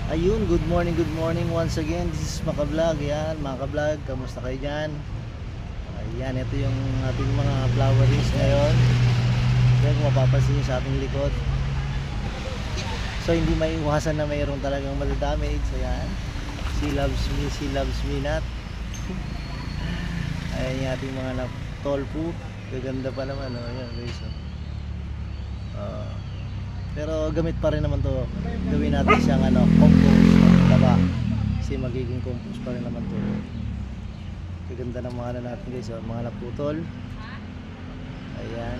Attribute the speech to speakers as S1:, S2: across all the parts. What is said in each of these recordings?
S1: Ayun, good morning once again. This is Makablog. Yan, mga kablog, kamusta kayo dyan? Ayan, ito yung ating mga flowerings ngayon. Yan, kung mapapansin nyo sa ating likod. So, hindi may iwasan na mayroong talagang madadamage. Ayan, she loves me not. Ayan yung ating mga tall po. Gaganda pa naman, oh. Ayan, guys, oh. Pero gamit pa rin naman to. Gawin natin siyang compost, taba. Kasi magiging compost pa rin naman to. Gaganda ng mga natin guys, mga naputol. Ayan.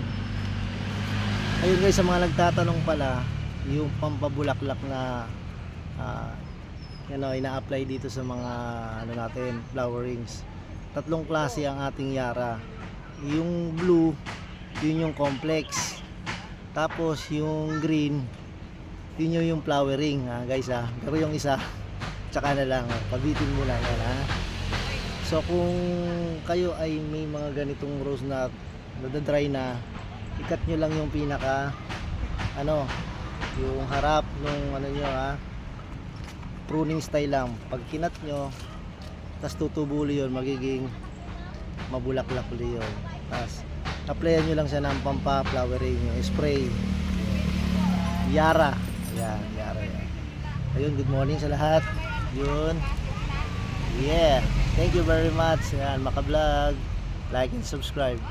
S1: Ayun guys, sa mga nagtatanong pala, yung pampabulaklak na ina-apply dito sa mga natin, flowerings. Tatlong klase ang ating Yara. Yung blue, yun yung complex. Tapos yung green, yun yung flowering guys Pero yung isa, tsaka na lang, pabitin mo lang yan So kung kayo ay may mga ganitong rose na nadadry na, ikat nyo lang yung pinaka yung harap nung nyo pruning style lang. Pag kinat nyo, tas tutubuli yun, magiging mabulaklak ulit yun. Tas applyan nyo lang siya ng pampa-flowering, yung spray. Yara. Ayan, Yara yan. Ayun, good morning sa lahat. Yun. Yeah. Thank you very much. Ayan, Makablog. Like and subscribe.